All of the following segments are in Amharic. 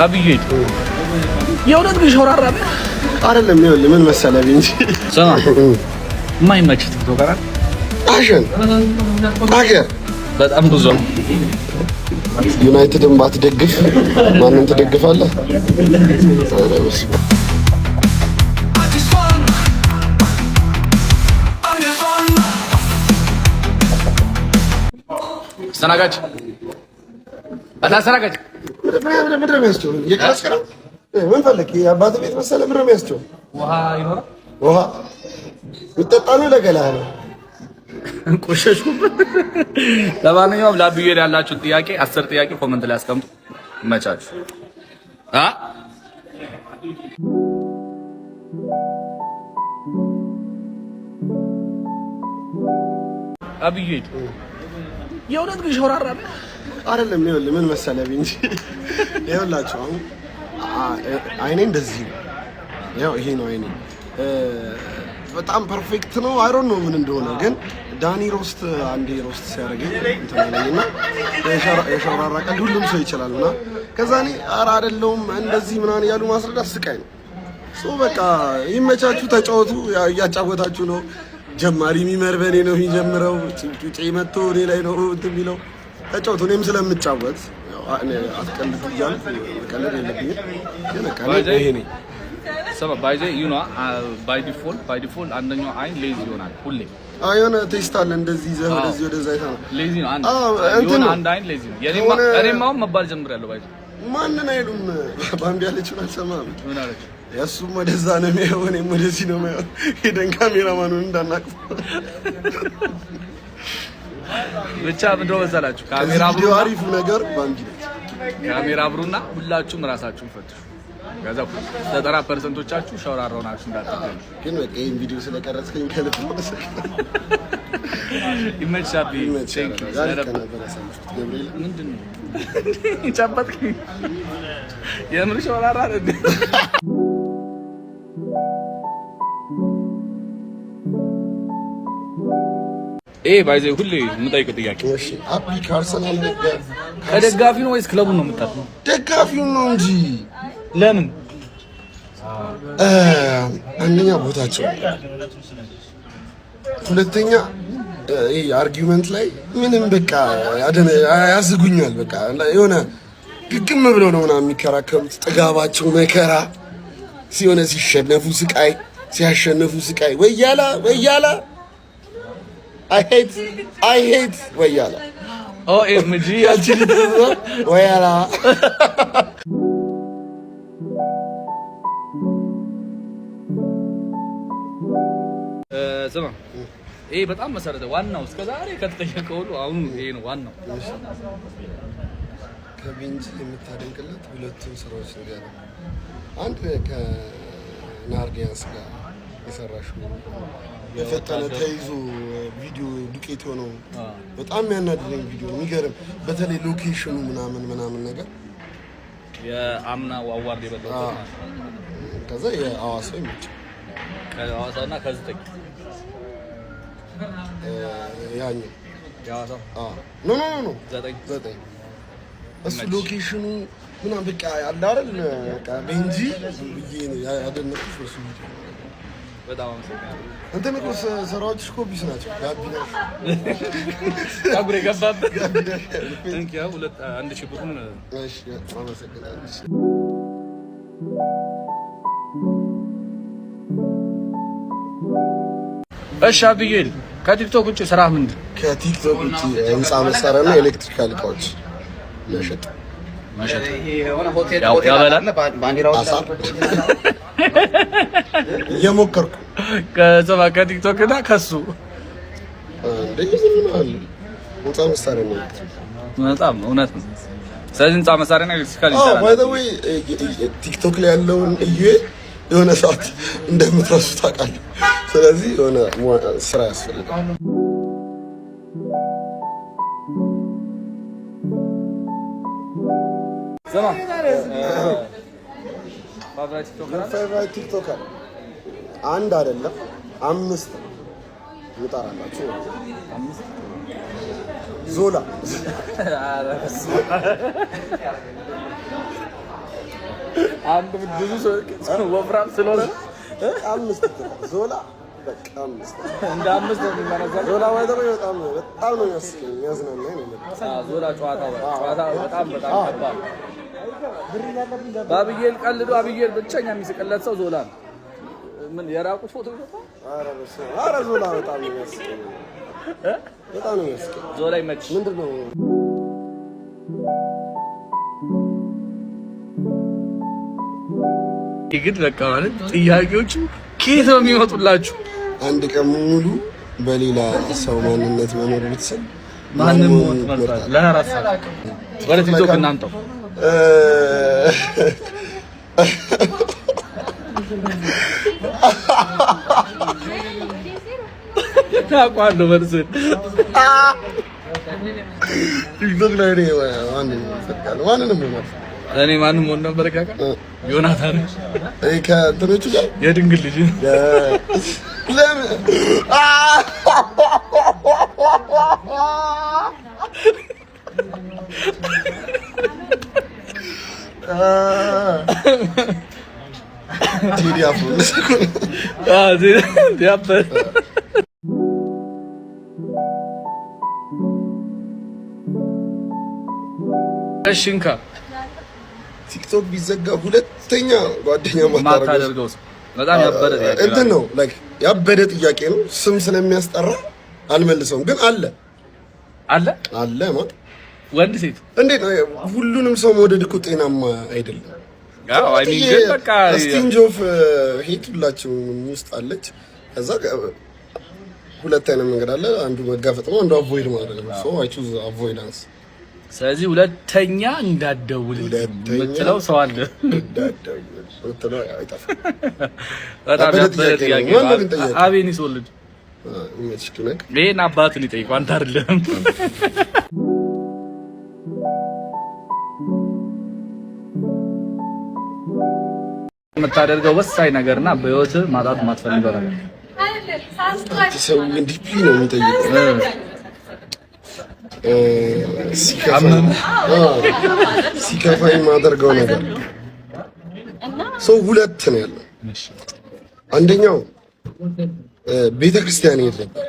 አብዬ የእውነት ግን ሾራራ አይደለም። ይኸውልህ ምን መሰለህ እንጂ ሰማ የማይመች ቲክቶከር አሸን አገር በጣም ብዙ ዩናይትድን ባትደግፍ ማንን ትደግፋለህ? ሰናጋጅ አታሰናጋጅ ምንድን ነው የሚያስጨው? እየቀረጽክ ነው? ምን ፈለክ? የአባትህ ቤት መሰለህ? ምንድን ነው የሚያስጨው? ውሃ ይኖራል? ውሃ የሚጠጣ ነው? ለገላህ ነው? ቆሸሽኩበት። ለማንኛውም ለአብዬ ያላችሁ ጥያቄ 10 ጥያቄ ኮሜንት ላይ አስቀምጡ። ይመቻችሁ። አብዬ የእውነት ግን ሾራራ አይደለም። ይኸውልህ ምን መሰለህ እንጂ ይኸውላችሁ አሁን አይኔ እንደዚህ ነው። ያው ይሄ ነው አይኔ በጣም ፐርፌክት ነው። አይ ዶንት ኖ ምን እንደሆነ ግን ዳኒ ሮስት አንዴ ሮስት ሲያደርገኝ እንትን አለኝና የሾራራ ቀልድ ሁሉም ሰው ይችላልና ከዛ እኔ ኧረ አይደለሁም እንደዚህ ምናምን ያሉ ማስረዳት ስቃይ ነው። በቃ ይመቻችሁ፣ ተጫወቱ። እያጫወታችሁ ነው። ጀማሪ የሚመር በኔ ነው የሚጀምረው። ጭጭ መጥቶ እኔ ላይ ነው እንትን የሚለው። ተጫወቱ። እኔም ስለምጫወት አትቀልዱ እያልኩ መቀለድ የለብኝም። ግን በቃ ይሄ ነኝ ሰበብ ባይዘ ዩኖ ባይ ዲፎልት አንደኛው አይን ሌዚ ይሆናል ሁሌ። የሆነ ቴስት አለ እንደዚህ ይዘህ ወደዚህ ወደዛ አይታ ነው ሌዚ ነው። አንድ አይን ሌዚ ነው። እኔም አሁን መባል ጀምሬያለሁ። ባይዘ ማንን አይሉም ባምቢ ያለችውን አልሰማህም? ምን አለች? ያሱም ወደዛ ነው የሚያየው፣ እኔም ወደዚህ ነው የሚያየው። ሄደን ካሜራማኑን እንዳናቅፍ ብቻ ምንድነው መሰላችሁ ካሜራ ብሩ አሪፉ ነገር ባምቢ ነች። ካሜራ ብሩና ሁላችሁም ራሳችሁን ፈትሹ። ከዛ 90%ዎቻችሁ ሾራራው ናችሁ እንዳትገኙ። ግን በቃ ይሄን ቪዲዮ ስለቀረጽከኝ ከልብ ነው። ይመቻል። ቴንክ ዩ ገብርኤል ምንድነው ይጨበጥከኝ? የምር ሾራራ አይደል? ባይዘ ሁሌ የምጠይቀው ጥያቄ እሺ፣ አቢ ከአርሰናል ከደጋፊ ነው ወይስ ክለቡን ነው የምታጥነው? ደጋፊው ነው እንጂ። ለምን? አንደኛ ቦታቸው፣ ሁለተኛ ይሄ አርጊውመንት ላይ ምንም በቃ ያዝጉኛል። በቃ የሆነ ግግም ብለው ነው ምናምን የሚከራከሩት። ጥጋባቸው መከራ ሲሆነ ሲሸነፉ ስቃይ፣ ሲያሸነፉ ስቃይ። ወያላ I hate ወያላ OMG አልችልም ወያላ። ስማ ይሄ በጣም መሰረተ ዋናው እስከዛሬ ከተጠየቀው ሁሉ አሁን ይሄ ነው ዋናው። ከቢንጂ የምታደንቅለት ሁለቱም ስራዎች ነገር አንድ ከናርዲያንስ ጋር የሰራሽው የፈጠነ ተይዞ ቪዲዮ ዱቄት ሆነው በጣም ያናደደኝ ቪዲዮ የሚገርም፣ በተለይ ሎኬሽኑ ምናምን ነገር የአምና አዋርድ የበላው ከዛ የአዋሳው ይመች ከአዋሳውና ከዘጠኝ ያኛው የአዋሳው ኖ ዘጠኝ እሱ ሎኬሽኑ ምናምን በቃ ያለ አይደል በቃ ቤንጂ ብዬ ያደነቅኩት እሱ ቪዲዮ በጣም አመሰግናለሁ። እንትን እኮ ስራዎችሽ እኮ ቢስ ናቸው። ጋቢና ታጉሬ ገባበት እንኪያ 1000 ብሩን እሺ አመሰግናለሁ። እሺ አብዬል ከቲክቶክ ውጪ ስራ ምንድን? ከቲክቶክ ውጪ ህንጻ መሳሪያና ኤሌክትሪካል እቃዎች መሸጥ ያበላል። እየሞከርኩ ከቲክቶክ እና ከሱ ህንጻ መሳሪያ ነው። በጣም እውነት ነው። ስለዚህ ህንጻ መሳሪያ እና ኤሌክትሪካል ይሰራል። ባይ ዘ ዌይ ቲክቶክ ላይ ያለውን የሆነ ሰዓት እንደምትረሱ ታውቃለህ። ስለዚህ የሆነ ስራ ያስፈልጋል። ዘማ ፌቨራይት ቲክቶከር አንድ አይደለም 5 ይጣራላችሁ። 5 ዞላ አንድ ብዙ ሰው ወፍራም ስለሆነ 5 ዞላ በቃ 5 እንደ 5 ነው የሚመረዘው። ዞላ ወይደሮ በጣም ነው የሚያዝናናኝ ነው። ዞላ ጨዋታ በጣም ከባድ። በአብዬል ቀልዶ አብዬል ብቸኛ የሚስቅለት ሰው ዞላ ነው። ምን የራቁት ፎቶ ይወጣል? ኧረ ዞላ በጣም ነው የሚያስቀኝ። በጣም ነው የሚያስቀኝ ዞላ ይመችሽ። ምንድነው ግን በቃ ማለት ጥያቄዎቹ ከየት ነው የሚመጡላችሁ? አንድ ቀን ሙሉ በሌላ ሰው ማንነት መኖር ብትሰል ማንንም ሞት መርጣል ለራስ ወደ ቲክቶክ እናንተው ታቋለው ወርሰን ቲክቶክ ላይ ነው ማንንም ሞት እኔ ማንም ሆነ ነበር ካካ ዮናታን ከእንትኖቹ ጋር የድንግል ልጅ ለምን ቲዲ አፍሮ እሺንካ ቲክቶክ ቢዘጋ ሁለተኛ ጓደኛ ማታደርገው በጣም ያበደ ጥያቄ እንትን ነው ላይክ ያበደ ጥያቄ ነው። ስም ስለሚያስጠራ አልመልሰውም፣ ግን አለ ማለት ወንድ ሴት እንዴት ነው? ሁሉንም ሰው መውደድ እኮ ጤናማ አይደለም። አዎ አይ ሚን ግን በቃ ስቲንጅ ኦፍ ሄት ሁላችሁም ውስጥ አለች። ከዛ ሁለት አይነት መንገድ አለ። አንዱ መጋፈጥ ነው፣ አንዱ አቮይድ ማድረግ ነው። ሶ አይ ቹዝ አቮይዳንስ። ስለዚህ ሁለተኛ እንዳትደውል የምትለው ሰው አለ። እንዳትደውል ወጥተው አይጣፋም። በጣም ያበደ ጥያቄ ነው። አቤን ይስወልድ ይመስክነክ ይሄን አባቱን ይጠይቀው አንተ አይደለም። የምታደርገው ወሳኝ ነገርና በህይወት ማጣት ማትፈልገው ነገር ሰው እንዲህ ነው የሚጠይቀው። ሲከፋኝ ማደርገው ነገር ሰው ሁለት ነው ያለው። አንደኛው ቤተክርስቲያን ሄድ ነበር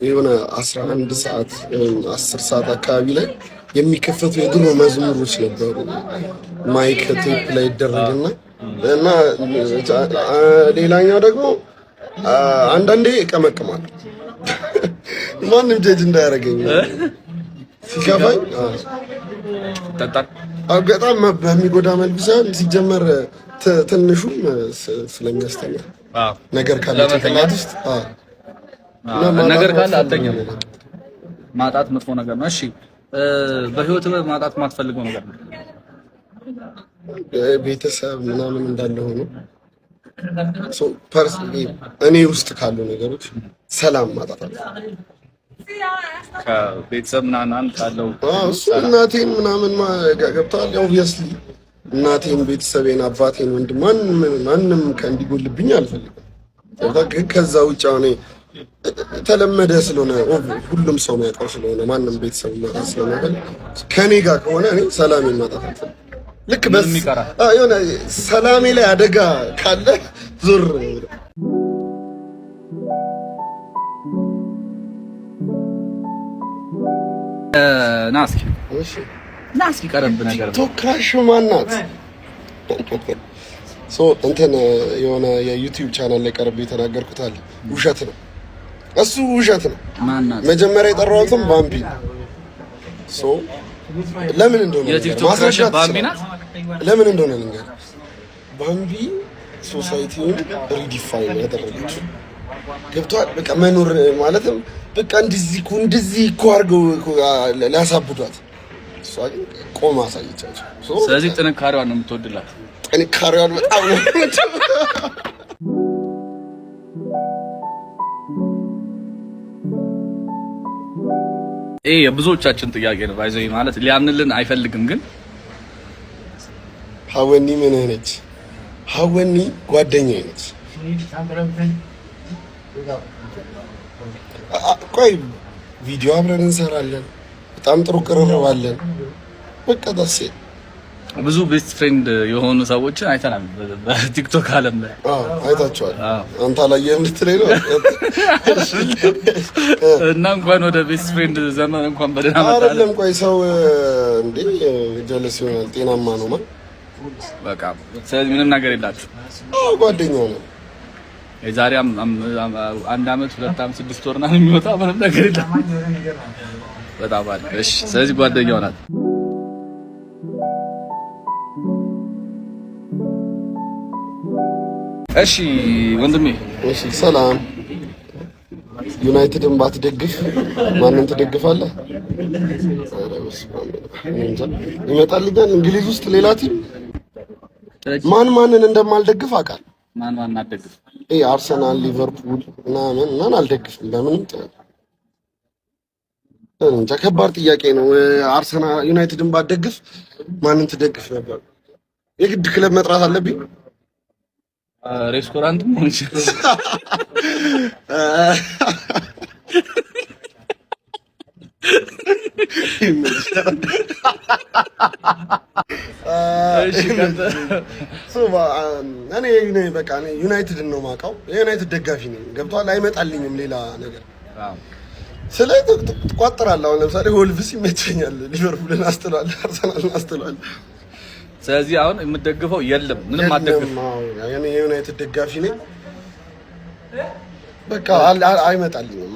የሆነ 11 ሰዓት 10 ሰዓት አካባቢ ላይ የሚከፈቱ የድሮ መዝሙሮች ነበሩ። ማይክ ቴፕ ላይ ይደረግና እና ሌላኛው ደግሞ አንዳንዴ እቀመቅማለሁ። ማንም ጀጅ እንዳያደርገኝ ሲከፋኝ በጣም በሚጎዳ መልኩ ሳይሆን ሲጀመር ትንሹም ስለሚያስተኛ ነገር ካለ ጭንቅላት ውስጥ ነገር ካለ አተኛም። ማጣት መጥፎ ነገር ነው። እሺ በህይወት ማጣት ማትፈልገው ነገር ነው? ቤተሰብ ምናምን እንዳለ ሆኖ እኔ ውስጥ ካሉ ነገሮች ሰላም ማጣት አለ። ከቤተሰብ ምናምን ካለው እሱ እናቴን ምናምን ገብቷል። ኦብቪየስሊ እናቴን፣ ቤተሰቤን፣ አባቴን፣ ወንድም ማንም ከእንዲጎልብኝ አልፈልግም። ግን ከዛ ውጭ አሁን ተለመደ ስለሆነ ሁሉም ሰው የሚያውቀው ስለሆነ ማንም ቤተሰብ ማጣት ስለማይፈልግ ከኔ ጋር ከሆነ እኔ ሰላሜን ማጣት አልፈልግም። ልክ የሆነ ሰላሜ ላይ አደጋ ካለ ዞር ናስኪ ቀረብ ነገር ቶክራሽ ማናት እንትን የሆነ የዩቲዩብ ቻናል ላይ ቀርብ የተናገርኩት አለ። ውሸት ነው እሱ ውሸት ነው። መጀመሪያ የጠራሁትም ባምቢ ለምን እንደሆነ ለምን እንደሆነ ልንገር። ባምቢ ሶሳይቲውን ሪዲፋይን ያደረገችው ገብቷል። በቃ መኖር ማለትም በቃ እንደዚህ እኮ አድርገው ሊያሳብዷት፣ እሷ ግን ቆማ አሳየቻቸው። ስለዚህ ጥንካሬዋን ነው የምትወድላት። ጥንካሬዋን በጣም ነው ይሄ የብዙዎቻችን ጥያቄ ነው። ባይዘይ ማለት ሊያምንልን አይፈልግም። ግን ሀወኒ ምን ነች? ሀወኒ ጓደኛዬ ነች። ቆይ ቪዲዮ አብረን እንሰራለን። በጣም ጥሩ ቅርርብ አለን። በቃ ደስ ብዙ ቤስት ፍሬንድ የሆኑ ሰዎችን አይተናል በቲክቶክ ዓለም ላይ። አይታችኋል። አንተ አላየህም ልትለኝ ነው? እና እንኳን ወደ ቤስት ፍሬንድ ዘመን እንኳን በደህና መጣህ። አይደለም ቆይ ሰው እንዴ ጀለስ ይሆናል? ጤናማ ነው ማለት በቃ። ስለዚህ ምንም ነገር የላችሁ። ጓደኛ ነው። የዛሬ 1 አመት 2 አመት 6 ወር ነው የሚወጣው። ምንም ነገር የለም። በጣም አሪፍ። እሺ ስለዚህ ጓደኛው ናት። እሺ ወንድሜ። እሺ ሰላም። ዩናይትድን ባትደግፍ ማንን ትደግፋለህ? ይመጣልኛል እንግሊዝ ውስጥ ሌላ ቲም ማንን እንደማልደግፍ አውቃለሁ። ማን አትደግፍ? አርሰናል፣ ሊቨርፑል ምናምን አልደግፍም። በምንም እንጃ ከባድ ጥያቄ ነው። አርሰናል ዩናይትድን ባትደግፍ ማንን ትደግፍ ነበር? የግድ ክለብ መጥራት አለብኝ? ሬስቶራንት ምን ይችላል? እኔ በቃ ዩናይትድን ነው የማውቀው። የዩናይትድ ደጋፊ ነኝ። ገብቶሃል? አይመጣልኝም ሌላ ነገር። ስለ ትቋጥራለህ። አሁን ለምሳሌ ወልቭስ ይመቸኛል፣ ሊቨርፑልን አስጥሏል፣ አርሰናልን አስጥሏል። ስለዚህ አሁን የምትደግፈው የለም? ምንም አትደግፍም? እኔ የዩናይትድ ደጋፊ ነኝ። በቃ አይመጣልኝም።